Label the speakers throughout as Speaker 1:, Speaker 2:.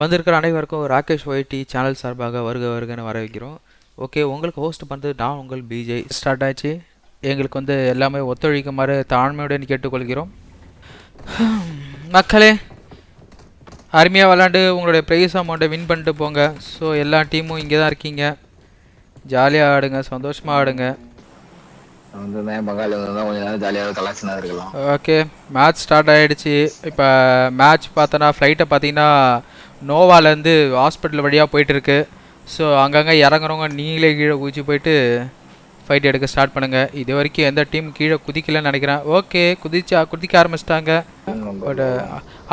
Speaker 1: வந்திருக்கிற அனைவருக்கும் Rakesh YT channel சார்பாக வருக வருகன்னு வர வைக்கிறோம். ஓகே, உங்களுக்கு ஹோஸ்ட் பண்ணுறது நான் உங்கள் பிஜே. ஸ்டார்ட் ஆச்சு. எங்களுக்கு வந்து எல்லாமே ஒத்துழைக்குமாறு தாழ்மையுடன் கேட்டுக்கொள்கிறோம். மக்களே, அருமையாக விளாண்டு உங்களுடைய ப்ரைஸ் அமௌண்ட்டை வின் பண்ணிட்டு போங்க. ஸோ எல்லா டீமும் இங்கே தான் இருக்கீங்க. ஜாலியாக ஆடுங்க, சந்தோஷமாக ஆடுங்க. ஓகே, மேட்ச் ஸ்டார்ட் ஆகிடுச்சு. இப்போ மேட்ச் பார்த்தோன்னா ஃப்ளைட்டை பார்த்தீங்கன்னா நோவாலேருந்து ஹாஸ்பிட்டல் வழியாக போயிட்டுருக்கு. ஸோ அங்கங்கே இறங்குறவங்க நீங்களே கீழே குதிச்சு போயிட்டு ஃபைட் எடுக்க ஸ்டார்ட் பண்ணுங்கள். இது வரைக்கும் எந்த டீம் கீழே குதிக்கலன்னு நினைக்கிறேன். ஓகே, குதிக்க ஆரம்பிச்சிட்டாங்க. But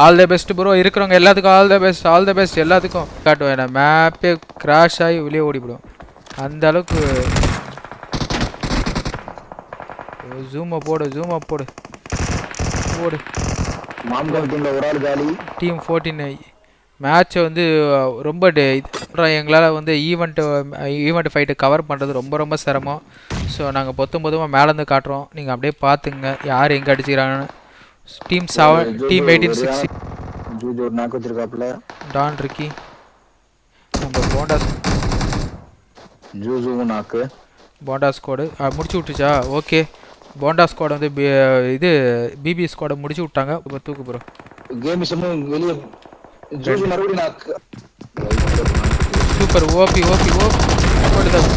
Speaker 1: all the best bro. இருக்கிறவங்க எல்லாத்துக்கும் ஆல் த பெஸ்ட் எல்லாத்துக்கும் காட்டுவேன். நான் மேப்பே கிராஷ் ஆகி வெளியே ஓடிவிடும் அந்த அளவுக்கு. ஜூமை போடு டீம் 14 மேட்சை வந்து ரொம்ப எங்களால் வந்து ஈவெண்ட் ஃபைட்டை கவர் பண்ணுறது ரொம்ப சிரமம். ஸோ நாங்கள் பொதுவாக மேலேருந்து காட்டுறோம், நீங்கள் அப்படியே பார்த்துங்க யார் எங்கே அடிச்சுக்கிறாங்கன்னு. டீம் 7 டீம் 1860 டான் ரிக்கி நம்ம போண்டா ஸ்குவாடு முடிச்சு விட்டுச்சா. ஓகே, போண்டா ஸ்குவாட் வந்து இது பிபி ஸ்குவாடை முடிச்சு விட்டாங்க. இப்போ தூக்கு ப்ரோ. சூப்பர் ஓபி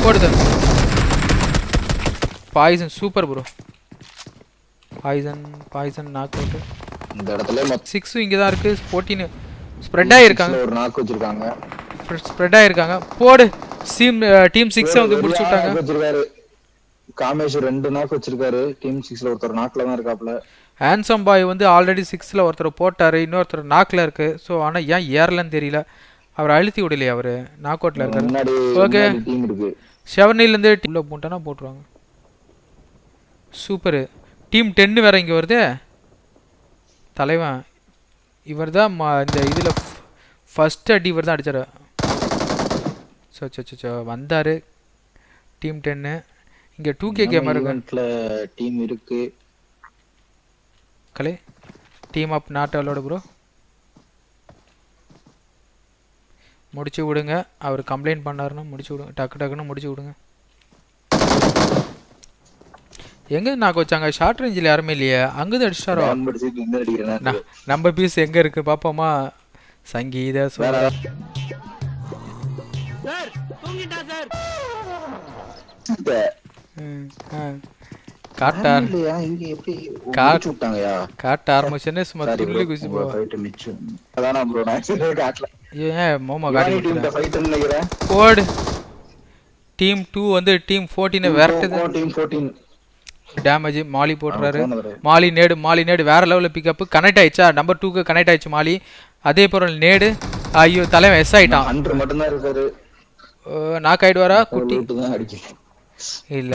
Speaker 1: போடுத poison. Super bro. Poison knock out. இந்த இடத்துல 6 இங்கே தான் இருக்குது. 14 ஸ்ப்ரெட் ஆகிருக்காங்க. போடு. டீம் 6 வந்து முடிச்சு விட்டாங்க.
Speaker 2: காமேஷ் 2 நாக் வச்சிருக்காரு. டீம் 6ல ஒருத்தர் நாக்ல தான் இருக்காப்ல.
Speaker 1: ஹேண்ட்ஸம் பாய் வந்து ஆல்ரெடி 6ல ஒருத்தர் போட்டாரு, இன்னொருத்தர் நாக்ல இருக்கு. ஸோ ஆனால் ஏன் ஏறலன்னு தெரியல. அவர் அழுத்தி விடலையே, அவர் நாக் அவுட்ல இருக்காரு. ஓகே, ஷெவர்னிலேருந்து உள்ள போட்டானா போட்டுருவாங்க. சூப்பரு. டீம் 10 வேற இங்கே வருது. தலைவன் இவர் தான் இந்த இதில் ஃபர்ஸ்ட் அடி இவர் தான் அடித்தார். சோ வந்தார் டீம் 10. இங்கே 2K கேமர்
Speaker 2: டீம் இருக்கு.
Speaker 1: கலே team up not allowed bro. முடிச்சு விடுங்க. அவர் கம்ப்ளைண்ட் பண்ணாருன்னா முடிச்சு விடுங்க. டக்குன்னு முடிச்சு விடுங்க. எங்கே நாக்கு வச்சாங்க? ஷார்ட் ரேஞ்சில் யாருமே இல்லையே. அங்கே அடிச்சிட்டாரோ. நம்ம பீஸ் எங்கே இருக்குது பார்ப்போமா. சங்கீத காட்ட ஆரம்பிச்சேன்னு சும்மா துள்ளி குதிச்சு போடு. டீம் 2 வந்து டீம் 14 விரட்டுது. டேமேஜ் மாலி போட்டுறாரு. மாலி நேடு வேற லெவலில் பிக்கப். கனெக்ட் ஆயிடுச்சா? நம்பர் 2க்கு கனெக்ட் ஆயிடுச்சு மாலி. அதே போல நேடு. ஐயோ, தலைவன் எஸ் ஆயிட்டான். நாக் ஆயிடுவாரா குட்டி? இல்ல,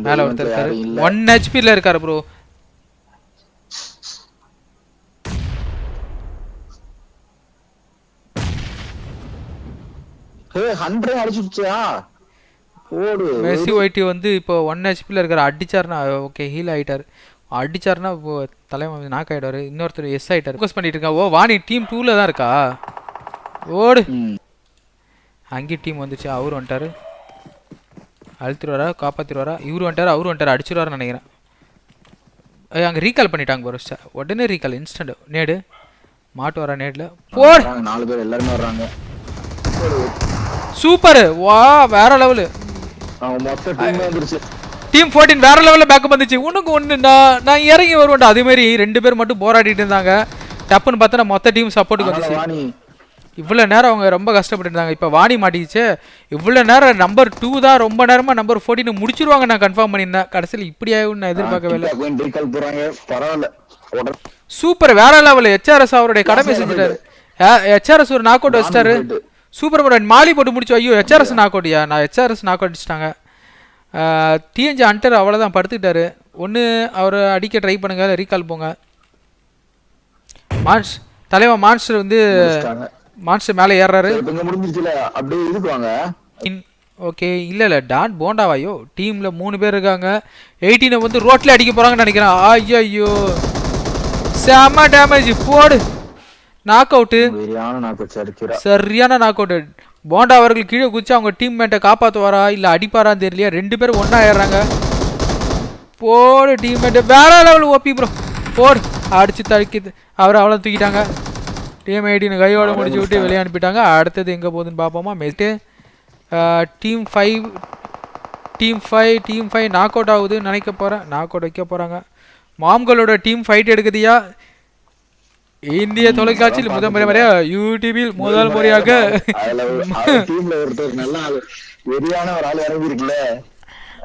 Speaker 1: மேல ஒருத்தர் இருக்காரு. 1 HP இருக்காரு ப்ரோ. மெஸ்ஸி ஒயிட்டி வந்து இப்போ 1 HP இருக்காரு. அடிச்சாருன்னா ஓகே, ஹீல் ஆயிட்டாரு. அடிச்சாருன்னா தலைவன் நாக் ஆயிடுவாரு. இன்னொருத்தர் எஸ் ஆயிட்டாரு. ஃபோக்கஸ் பண்ணிட்டு இருக்கா. ஓ, வாணி டீம் 2ல தான் இருக்கா. ஓடு. அங்கே டீம் வந்துச்சு. அவரு வந்துட்டாரு. அழுத்திடுவாரா காப்பாற்றிடுவாரா? இவரு வந்துட்டார் அடிச்சிடுவாருன்னு நினைக்கிறேன். அங்கே ரீகால் பண்ணிட்டாங்க ப்ரோ. உடனே ரீகால் இன்ஸ்டன்ட். நேடு மாட்டு வரா. நேடில் போடு.
Speaker 2: 4 பேர் எல்லாருமே வர்றாங்க.
Speaker 1: சூப்பர். வா, வேற லெவலு. டீம் 14 வேற லெவலில் பேக்கப் வந்துச்சு. உனக்கு ஒன்று நான் இறங்கி வருவேன்டா. அதேமாரி 2 பேர் மட்டும் போராடிட்டு இருந்தாங்க. டப்புன்னு பார்த்தா மொத்த டீம் சப்போர்ட்டுக்கு வந்துச்சு. இவ்வளோ நேரம் அவங்க ரொம்ப கஷ்டப்பட்டு இருந்தாங்க. இப்போ வாணி மாட்டிக்கிச்சு. இவ்வளோ நேரம் நம்பர் 2 தான் ரொம்ப நேரமாக நம்பர் 14 முடிச்சிருவாங்க நான் கன்ஃபார்ம் பண்ணியிருந்தேன். கடைசியில் இப்படி ஆகும் நான் எதிர்பார்க்கவே இல்லை. சூப்பர், வேற லெவல். HRS அவருடைய கடமை செஞ்சுட்டாரு. HRS ஒரு நாக் அவுட் வச்சிட்டாரு. Super bro. மாலி போட்டு முடிச்சு. ஐயோ, HRS நாக் அவுட்யா? நான் HRS நாக் அவுட் அடிச்சிட்டாங்க. TNG அண்டர் அவ்வளோதான் படுத்துக்கிட்டாரு. ஒன்று அவர் அடிக்க ட்ரை பண்ணுங்க, ரீகால் போங்க. தலைவன் மான்ஸ்டர் வந்து மான்ஸ்டர் மேலே ஏறாரு. ஓகே, இல்லை டான் போண்டாவாயோ. டீமில் 3 பேர் இருக்காங்க. 18 வந்து ரோட்டில் அடிக்க போகிறாங்கன்னு நினைக்கிறேன். ஐயோ, செம்ம டேமேஜ். போடு. நாக் அவுட்டு,
Speaker 2: சரியான நாக்கு வச்சு அடிக்கிறா.
Speaker 1: சரியான நாக் அவுட்டு. போண்டா அவர்கள் கீழே குதிச்சு அவங்க டீம்மேட்டை காப்பாற்றுவாரா இல்லை அடிப்பாரான்னு தெரியலையா. 2 பேரும் ஒன்றா ஏறுறாங்க. போடு டீம்மேட்டு வேற லெவல் ஓபி ப்ரோ. போடு அடிச்சு தடுக்கிது. அவரை அவ்வளோ தூக்கிட்டாங்க. டீம் 18 கையோட முடிச்சு விட்டு வெளியே அனுப்பிட்டாங்க. அடுத்தது எங்கே போகுதுன்னு பார்ப்போமா. மெஸ்ட்டு டீம் 5 நாக் அவுட் ஆகுதுன்னு நினைக்க போகிறேன். நாக் அவுட் வைக்க போகிறாங்க. மாம்களோட டீம் ஃபைட் எடுக்குதியா. இந்திய தொலைக்காட்சியில் முறையாக யூடியூபில் முதல் முறையாக
Speaker 2: டீம்ல ஒருத்தர் நல்லா வெறியான ஒரு ஆள் இறங்கி இருக்குல்ல.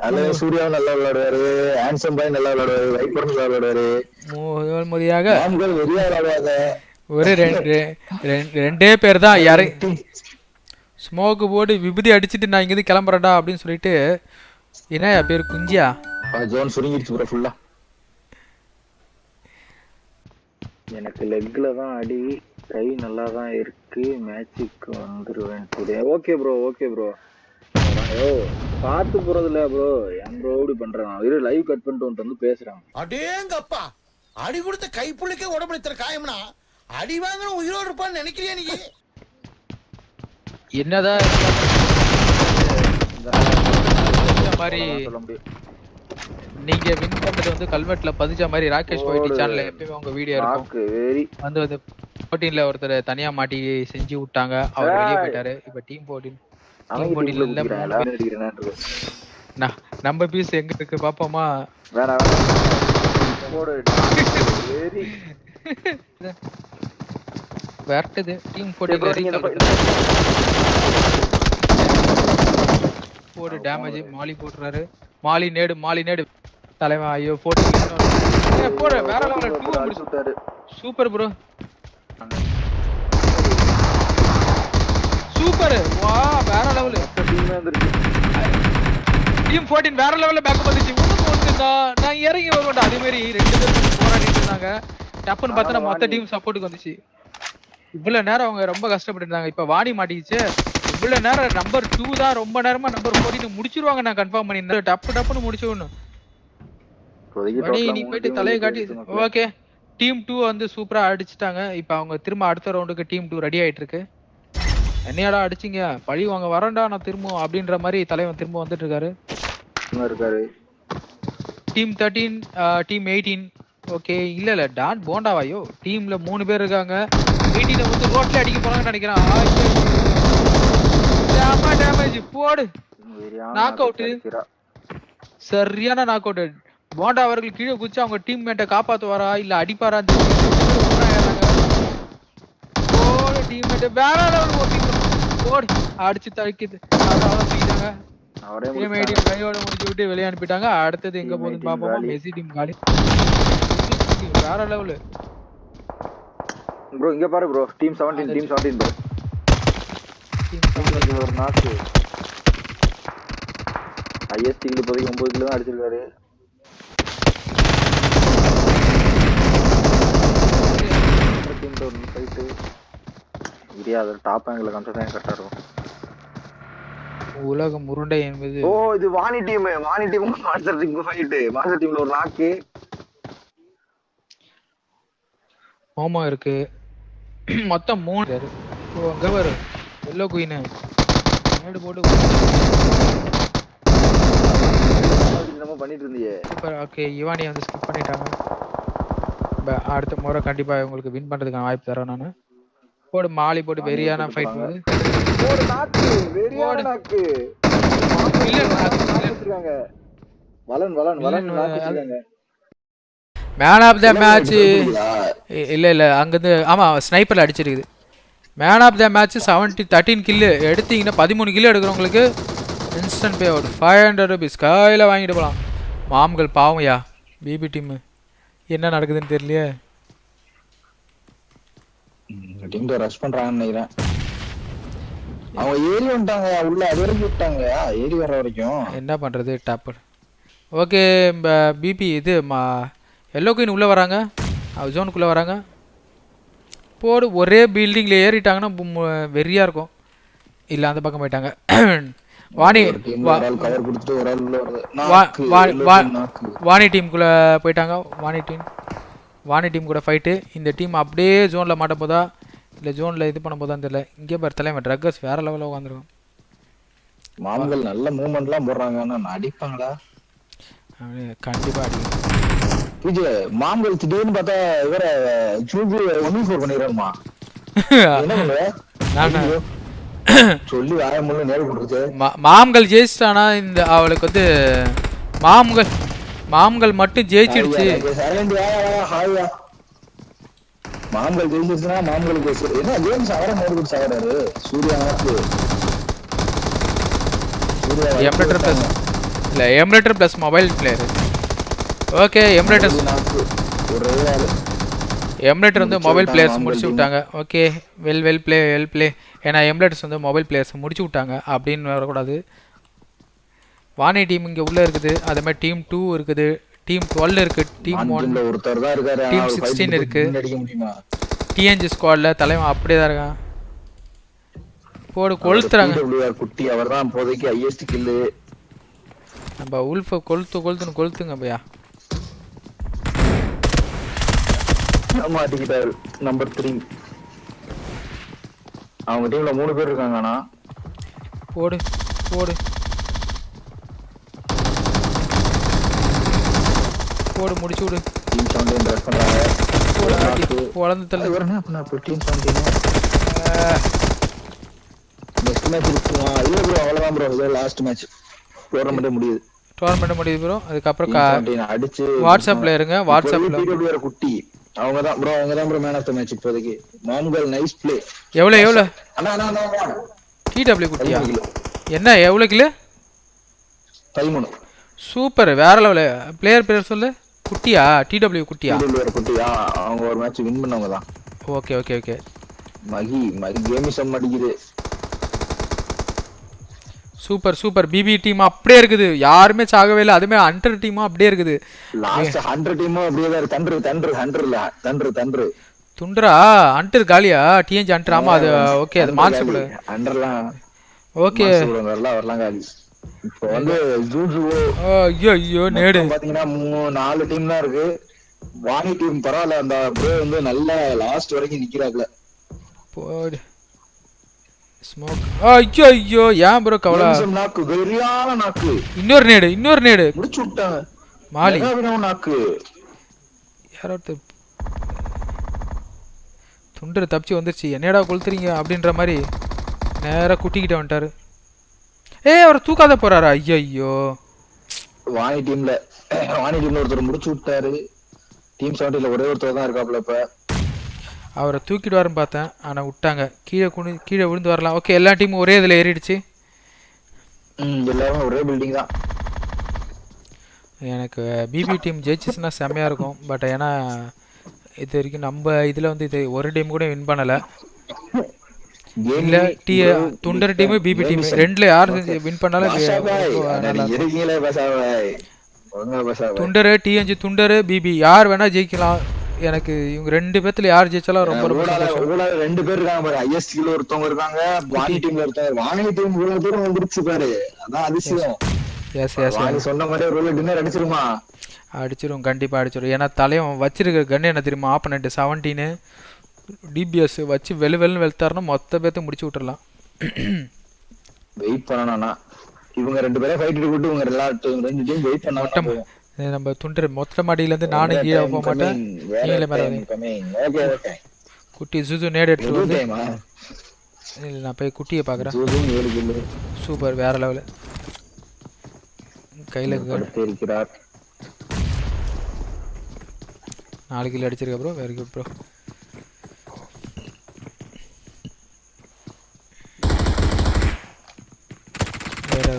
Speaker 2: அதுல சூர்யாவும் நல்லா விளையாடுவாரு, ஹான்சம் பாய் நல்லா விளையாடுவாரு, வைப்பர் நல்லா விளையாடுவாரு.
Speaker 1: முதல் முறையாக
Speaker 2: வெறியா விளையாடுவாங்க.
Speaker 1: ஒரு ரெண்டே பேர் தான் யாரு ஸ்மோக்கு போட்டு விபூதி அடிச்சுட்டு நான் இங்கேருந்து கிளம்புறேன்டா அப்படின்னு சொல்லிட்டு. என்ன பேர் குஞ்சியா
Speaker 2: ஜோன் சுருங்கிடுச்சு ப்ரோ ஃபுல்லா. எனக்கு லெக்ல தான் அடி, கை நல்லா தான் இருக்கு, மேட்சுக்கு வந்துருவேன் today. Okay bro okay bro. ஐயோ பாத்து போறதுல ப்ரோ என் ப்ரோ இப்படி பண்றான். இரு லைவ் கட் பண்ணிட்டு வந்து பேசுறான்.
Speaker 3: அடேங்கப்பா, அடி கொடுத்த கைப்புள்ளிக்கே உடம்புல காயம்னா அடி வாங்குற உயிரோடு இருப்பான்னு நினைக்கிறியா நீ?
Speaker 1: என்னதான் மாதிரி நீங்க வின் பண்றது வந்து கல்வெட்டுல பதிச்ச மாதிரி ராகேஷ் போயிட்டு சேனல்ல எப்பயுமே உங்க வீடியோ இருக்கும். வந்து 14ல ஒருத்தர் தனியா மாட்டி செஞ்சு விட்டாங்க. அவர் வெளியே போயிட்டாரு. இப்ப டீம் 14 நம்ம பீஸ் எங்க இருக்கு பாப்போமா. விரட்டுது டீம் 14 போடு டேமேஜ். மாலி போட்டுறாரு. மாலி நேடு தலைவன். ஐயோ போட்டு போற வேற லெவல்ல 2 முடிச்சுட்டாரு. Super bro super. வா வேற லெவல். டீம் 14 வேற லெவல்ல பேக்கப் வந்துச்சு. நான் இறங்கி வருவேன்டா. அதே மாதிரி 2 பேரும் போராடிட்டு இருந்தாங்க. டப்புன்னு பார்த்தா மொத்த டீம் சப்போர்ட்டுக்கு வந்துச்சு. இவ்வளவு நேரம் அவங்க ரொம்ப கஷ்டப்பட்டு இருந்தாங்க. இப்ப வாணி மாட்டிக்கிச்சு. இவ்வளவு நேரம் நம்பர் 2 தான் ரொம்ப நேரமா நம்பர் 14 முடிச்சிருவாங்க. நான் கன்ஃபார்ம் பண்ணிருந்தேன். டப்புன்னு முடிச்சிடணும். நீ போயிட்டு தலையை காட்டி. ஓகே டீம் 2 வந்து சூப்பரா அடிச்சுட்டாங்க. இப்ப அவங்க திரும்ப அடுத்த ரவுண்டுக்கு டீம் 2 ரெடி ஆயிட்டு இருக்கு. என்னையாடா அடிச்சிங்க பழி வாங்க வரேன்டா நான் திரும்ப அப்படின்ற மாதிரி தலைவன் திரும்ப வந்துட்டு இருக்காரு. Team 13 team 18. ஓகே இல்ல டான் போண்டாவாயோ டீம்ல 3 பேர் இருக்காங்க. 18 வந்து ரோட்ல அடிக்க போறாங்கன்னு நினைக்கிறேன். டேமேஜ் போடு. நாக் அவுட், சரியான நாக் அவுட். போண்டா அவர்கள் கீழே குதிச்சு அவங்க டீம்மேட்டை காப்பாத்துவாரா இல்ல அடிப்பாரா போடு. டீம்மேட் வேற லெவல் ஓபி போடு அடிச்சு தடுக்கிது. கையோட முடிச்சு விட்டு வெளியே அனுப்பிட்டாங்க. அடுத்தது எங்க போகுதுன்னு பாப்போமா. மெஸ்ஸி டீம் காலி. வேற லெவல்
Speaker 2: ப்ரோ. இங்க பாரு ப்ரோ டீம் 17 ப்ரோ. ஒரு நாக்கு ஹையஸ்ட் கில் இப்போதைக்கு 9 கிலோ தான் அடிச்சிருக்காரு. டாப் ஆங்கிள் காமிச்சா தான் கரெக்டா இருக்கும்.
Speaker 1: உலகம் உருண்டை என்பது.
Speaker 2: ஓ இது Vani team master team fight. Master டீம்ல ஒரு நாக்கு
Speaker 1: ஹோமா இருக்கு. மொத்தம் 3 பேர். அங்க வரு எல்லோ குயின் நேடு போட்டு
Speaker 2: நம்ம பண்ணிட்டு இருந்தியே.
Speaker 1: சூப்பர். ஓகே இவானி வந்து ஸ்கிப் பண்ணிட்டாங்க. அடுத்த முறை கண்டிப்பா உங்களுக்கு வின் பண்றதுக்கான வாய்ப்பு தரேன் நானு. போடு மாலி போட்டு வெரியான ஃபைட் போகுது.
Speaker 2: போடு நாக்கு வெரியான நாக்கு.
Speaker 1: இல்ல
Speaker 2: வச்சிருக்காங்க. வலன் நாக்கு வச்சிருக்காங்க.
Speaker 1: மேன் ஆஃப் த மேட்ச் இல்ல அங்க இருந்து ஆமா ஸ்னைப்பர்ல அடிச்சிருக்குது. மேன் ஆஃப் த மேட்ச் 13 கில்லு எடுத்தீங்கன்னா 13 கில்லு எடுக்கிறவங்களுக்கு இன்ஸ்டன்ட் பே அவுட் 500 rupees கையில் வாங்கிட்டு போகலாம். மாம்கள் பாவம்யா பிபி டீம் என்ன நடக்குதுன்னு தெரியலையே.
Speaker 2: டீம் ரஷ் பண்றாங்கன்னு நினைக்கிறேன். அவங்க ஏறி வந்துட்டாங்க உள்ள. அது வரைக்கும் விட்டாங்க ஏறி வர்ற வரைக்கும்
Speaker 1: என்ன பண்றது. டாப்பர். ஓகே பிபி இது எல்லோ குயின் உள்ளே வராங்க. ஜோனுக்குள்ளே வராங்க. போடு ஒரே பில்டிங்கில் ஏறிட்டாங்கன்னா வெறியாக இருக்கும். இல்லை அந்த பக்கம் போயிட்டாங்க. வாணி டீமுக்குள்ளே போயிட்டாங்க. வாணி டீம் கூட ஃபைட்டு. இந்த டீம் அப்படியே ஜோனில் மாட்ட போதா இல்லை ஜோனில் இது பண்ணும்போது தான் தெரியல. இங்கே பாரு தலைவன் ட்ரக்கர்ஸ் வேற லெவலில் உட்காந்துருக்கான்.
Speaker 2: மாம்கள் நல்ல மூவ்மெண்ட்லாம் போடுறாங்க, ஆனா அடிப்பாங்களா?
Speaker 1: கண்டிப்பாக அடிக்கும்.
Speaker 2: விஜய் மாம்கள் திடீர்னு பார்த்தா இவர ஜூஜு 1v4 பண்ணிடுறோமா? என்ன பண்ணுவ? சொல்லி வாய முள்ள நேரம் கொடுத்து
Speaker 1: மாம்கள் ஜெயிச்சிட்டானா இந்த அவளுக்கு வந்து மாம்கள் மட்டும் ஜெயிச்சிடுச்சு.
Speaker 2: மாம்கள் ஜெயிச்சிருச்சுன்னா மாம்களுக்கு என்ன கேம் சாகர மோடு சாகறாரு சூர்யா.
Speaker 1: எமுலேட்டர் ப்ளஸ் இல்லை emulator plus mobile player. Okay emulator வந்து மொபைல் பிளேயர்ஸ் முடிச்சு விட்டாங்க. Okay well play. ஏன்னா எமுலேட்டர்ஸ் வந்து மொபைல் பிளேயர்ஸ் முடிச்சு விட்டாங்க அப்படின்னு வரக்கூடாது. வாணி டீம் இங்கே உள்ளே இருக்குது. அதே மாதிரி டீம் 2 இருக்குது, டீம் 12 இருக்குது, டீம் 1
Speaker 2: ஒருத்தர் தான் இருக்காரு,
Speaker 1: டீம் 16 இருக்குது. டிஎன்ஜி ஸ்குவாடில் தலைவன் அப்படியே தான் இருக்கான். போடு கொளுத்துறாங்க
Speaker 2: குட்டி. அவர் தான் இப்போதைக்கு ஹையஸ்ட் கில்லு.
Speaker 1: நம்ம உல்ஃபை கொளுத்துங்க பையா.
Speaker 2: மாட்டிக்கிட்டாரு நம்பர் 3. அவங்க டீம்ல 3 பேர் இருக்காங்கண்ணா.
Speaker 1: போடு முடிச்சு விடு.
Speaker 2: டீம் 17 ட்ரெஸ் பண்றாங்க.
Speaker 1: வளர்ந்து தள்ளு.
Speaker 2: இவரனா அப்ப நான் டீம் 17 நெக்ஸ்ட் மேட்ச் இருக்குமா? இல்ல ப்ரோ அவ்வளவுதான் ப்ரோ. இது லாஸ்ட் மேட்ச். டோர்னமென்ட் முடியுது
Speaker 1: ப்ரோ. அதுக்கப்புறம்
Speaker 2: அடிச்சு
Speaker 1: வாட்ஸ்அப்ல இருங்க. வாட்ஸ்அப்ல
Speaker 2: பிடபிள்யூ குட்டி அவங்க தான் bro man of the match இப்போதைக்கு. மாம்கள் நைஸ் ப்ளே.
Speaker 1: எவ்வளவு
Speaker 2: அண்ணா
Speaker 1: டிடபிள்யூ குட்டியா? என்ன எவ்வளவு கிலோ?
Speaker 2: 13.
Speaker 1: சூப்பர் வேற லெவல். பிளேயர் சொல்லு. குட்டியா? டிடபிள்யூ குட்டியா?
Speaker 2: குட்டியா? அவங்க ஒரு மேட்ச் வின் பண்ணவங்க தான்.
Speaker 1: ஓகே
Speaker 2: மகி கேமிசம் அடிக்குது.
Speaker 1: சூப்பர் பிபி டீம் அப்படியே இருக்குது. யாருமே சாகவே இல்லை. அதுமே 100 டீமும் அப்படியே இருக்குது.
Speaker 2: லாஸ்ட் 100 டீமும் அப்படியே தான் இருக்கு. தண்டர்
Speaker 1: துண்டரா அண்டர் காலியா? TNG under. ஆமா அது ஓகே. அது மான்சபிள்
Speaker 2: அண்டர்லாம்
Speaker 1: ஓகே
Speaker 2: வரலாம் காலி. இப்போ வந்து ஜூஜு
Speaker 1: ஐயோ நேடு
Speaker 2: பாத்தீங்கன்னா 4 டீம் தான் இருக்கு. வாணி டீம் பரவாயில்ல. அந்த ப்ரோ வந்து நல்ல லாஸ்ட் வரைக்கும் நிக்கிறாப்ல.
Speaker 1: போடு ஸ்மோக். ஐயோ ஏன் ப்ரோ கவலை?
Speaker 2: நாக்கு வெறியான நாக்கு.
Speaker 1: இன்னொரு நேடு
Speaker 2: முடிச்சு விட்டாங்க.
Speaker 1: மாலி
Speaker 2: நாக்கு
Speaker 1: யாரோ துண்டர் தப்பிச்சு வந்துருச்சு. என்னடா கொளுத்துறீங்க அப்படின்ற மாதிரி நேராக குட்டிக்கிட்ட வந்துட்டாரு. அவர் தூக்காத போறாரா? ஐயோ
Speaker 2: வாணி டீம்ல ஒருத்தர் முடிச்சு விட்டாரு. டீம் 17ல ஒரே ஒருத்தர் தான் இருக்காப்ல. இப்ப
Speaker 1: அவரை தூக்கிடுவாருன்னு பார்த்தேன், ஆனால் விட்டாங்க. கீழே விழுந்து வரலாம். ஓகே எல்லா டீமும் ஒரே இதில் ஏறிடுச்சு.
Speaker 2: எல்லாரும் ஒரே பில்டிங் தான்.
Speaker 1: எனக்கு பிபி டீம் ஜெயிச்சிச்சுன்னா செம்மையாக இருக்கும். பட் ஏன்னா இது வரைக்கும் நம்ம இதில் வந்து இது ஒரு டீம் கூட வின் பண்ணலை. இல்லை துண்டர் டீமு பிபி டீம் ரெண்டில் யார் வின் பண்ணாலும் துண்டரு டிஎன்ஜி துண்டரு பிபி யார் வேணா ஜெயிக்கலாம். எனக்கு இவங்க 2 பேத்துல யார் ஜெயிச்சாலும் ரொம்ப
Speaker 2: சந்தோஷம். 2 பேர் இருக்காங்க பாரு. ஐஎஸ் கீழ ஒருத்தவங்க இருக்காங்க. வாணி டீம்ல ஒருத்தவங்க. வாணி டீம் இவ்வளவு தூரம் வந்துருச்சு பாரு. அதான் அதிசயம். வாணி சொன்ன மாதிரி ஒரு டின்னர் அடிச்சிருமா?
Speaker 1: அடிச்சிரும், கண்டிப்பா அடிச்சிரும். ஏன்னா தலைவன் வச்சிருக்கிற கன்னு என்ன தெரியுமா? ஆப்பனண்ட் 17 டிபிஎஸ் வச்சு வெளுன்னு வெளுத்தாருன்னா மொத்த பேர்த்து முடிச்சு விட்டுறலாம்.
Speaker 2: வெயிட் பண்ணணும்னா இவங்க 2 பேரும் ஃபைட் விட்டு இவங்க 2 டீம் வெயிட் பண்ணாம
Speaker 1: நம்ம துண்டர் மொத்த மாடியிலேருந்து நானும் கீழே போக மாட்டேன். நீங்களே மேலே குட்டி ஜூசு நேடு எடுத்துட்டு வந்து இல்லை நான் போய் குட்டியை பார்க்குறேன். சூப்பர் வேற லெவலு. கையில் 4 கிலோ அடிச்சிருக்க ப்ரோ. Very good bro.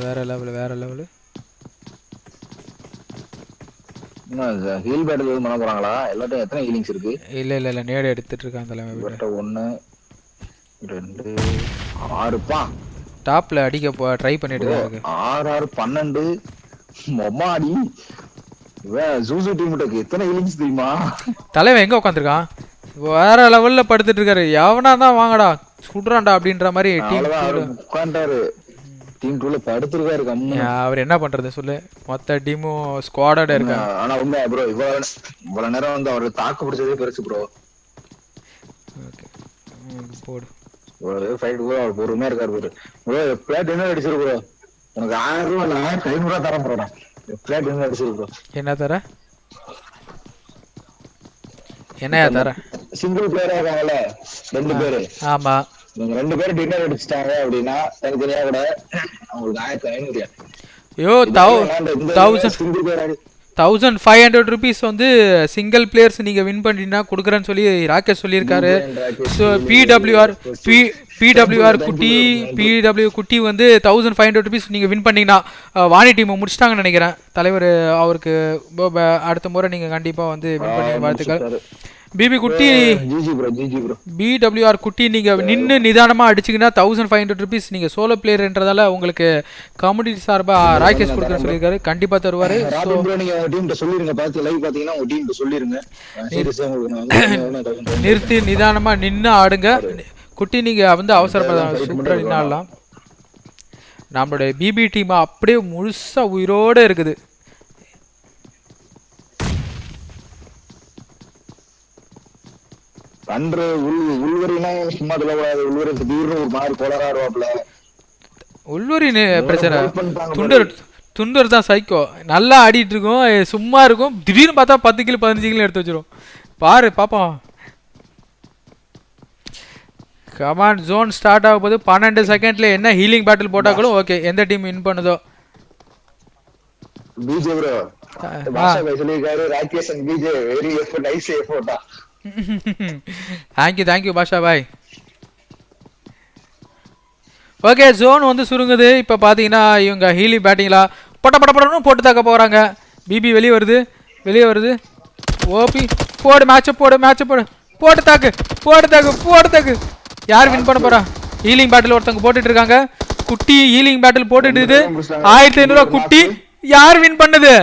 Speaker 1: வேற லெவலு.
Speaker 2: ஹீல் பேட்டில் பண்ண போறாங்களா? எல்லாத்தையும் எத்தனை ஹீலிங்ஸ் இருக்கு?
Speaker 1: இல்ல நேடு எடுத்துட்டு இருக்கான் தலைமை.
Speaker 2: 1 2 6 பா
Speaker 1: டாப்ல அடிக்க ட்ரை பண்ணிட்டு இருக்கு.
Speaker 2: 6 6 12 மொமாடி. ஜூசு டீமுக்கு எத்தனை ஹீலிங்ஸ் தெரியுமா?
Speaker 1: தலைவன் எங்க உட்காந்துருக்கான்? வேற லெவல்ல படுத்துட்டு இருக்காரு. எவனா தான் வாங்கடா சுடுறான்டா அப்படின்ற மாதிரி டீம்
Speaker 2: உட்கார்ந்தாரு. டீம் 2ல படுத்துருக்காரு.
Speaker 1: அவர் என்ன பண்றது சொல்லு? மொத்த டீமும் ஸ்குவாடோட இருக்காங்க.
Speaker 2: ஆனா உண்மை ப்ரோ, இவ்வளவு நேரம் வந்து அவர் தாக்கு பிடிச்சதே பெருசு ப்ரோ.
Speaker 1: போடு
Speaker 2: ஒரு ஃபைட் ப்ரோ அவர் பொறுமையா இருக்காரு ப்ரோ. ப்ரோ எப்படியா டின்னர் அடிச்சிரு ப்ரோ. உனக்கு 1000 ரூபா இல்ல 1500 ரூபா தரேன் ப்ரோ. எப்படியா டின்னர் அடிச்சிரு ப்ரோ.
Speaker 1: என்ன தர என்னையா தர
Speaker 2: சிங்கிள் பிளேயரா இருக்காங்கல்ல 2 பேரு.
Speaker 1: ஆமா
Speaker 2: இவங்க 2 பேரும் டின்னர் அடிச்சிட்டாங்க அப்படின்னா தனித்தனியா கூட அவங்களுக்கு 1500.
Speaker 1: ஐயோ 1500 rupees வந்து சிங்கிள் பிளேயர்ஸ் நீங்க வின் பண்ணினா கொடுக்குறேன்னு சொல்லி ராகேஷ் சொல்லியிருக்காரு. ஸோ பிடபிள்யூஆர் குட்டி வந்து 1500 rupees நீங்கள் வின் பண்ணிங்கன்னா வாணி டீமை முடிச்சிட்டாங்கன்னு நினைக்கிறேன். தலைவர் அவருக்கு அடுத்த முறை நீங்கள் கண்டிப்பாக வந்து வின் பண்ணி வாழ்த்துக்கள். பிபி குட்டி பிடபிள்யூஆர் குட்டி நீங்கள் நின்று நிதானமாக அடிச்சிங்கன்னா 1500 rupees நீங்கள் சோலோ பிளேயர்ன்றதால உங்களுக்கு கம்யூனிட்டி சார்பாக ராகேஷ் கொடுக்குறேன்னு சொல்லியிருக்காரு. கண்டிப்பாக தருவார். நிறுத்தி நிதானமாக நின்று ஆடுங்க குட்டி. நீங்கள் வந்து அவசரப்பட சூப்பராக நின்று ஆடலாம். நம்மளுடைய பிபி டீம் அப்படியே முழுசாக உயிரோடு இருக்குது. உள்வரின் பிரச்சனை துண்டர் தான் சைக்கோ. நல்லா ஆடிட்டு இருக்கோம், சும்மா இருக்கும், திடீர்னு பார்த்தா 10 கிலோ 15 கிலோ எடுத்து வச்சிரும். பாரு பாப்போம். கமாண்ட் ஜோன் ஸ்டார்ட் ஆகும் போது 12 செகண்ட்ல என்ன ஹீலிங் பேட்டில் போட்டாங்களும் ஓகே. எந்த டீம் வின் பண்ணுதோ தேங்க்யூ பாஷா பாய். ஓகே ஜோன் வந்து சுருங்குது. இப்போ பார்த்தீங்கன்னா இவங்க ஹீலி பேட்டிங்களா படப்படப்படணும் போட்டு தாக்க போகிறாங்க. பிபி வெளியே வருது. ஓபி போடு மேட்சை போட்டு தாக்கு. யார் வின் பண்ண போகிறா? ஹீலிங் பேட்டில் ஒருத்தவங்க போட்டுட்டு இருக்காங்க. குட்டி ஹீலிங் பேட்டில் போட்டுட்டு 1500 குட்டி. யார் வின் பண்ணுது?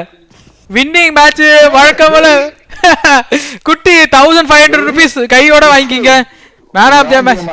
Speaker 1: வின்னிங் மேட்ச் வழக்கம் போல குட்டி 1500 rupees கையோட வாங்கிக்கிங்க. Man of the match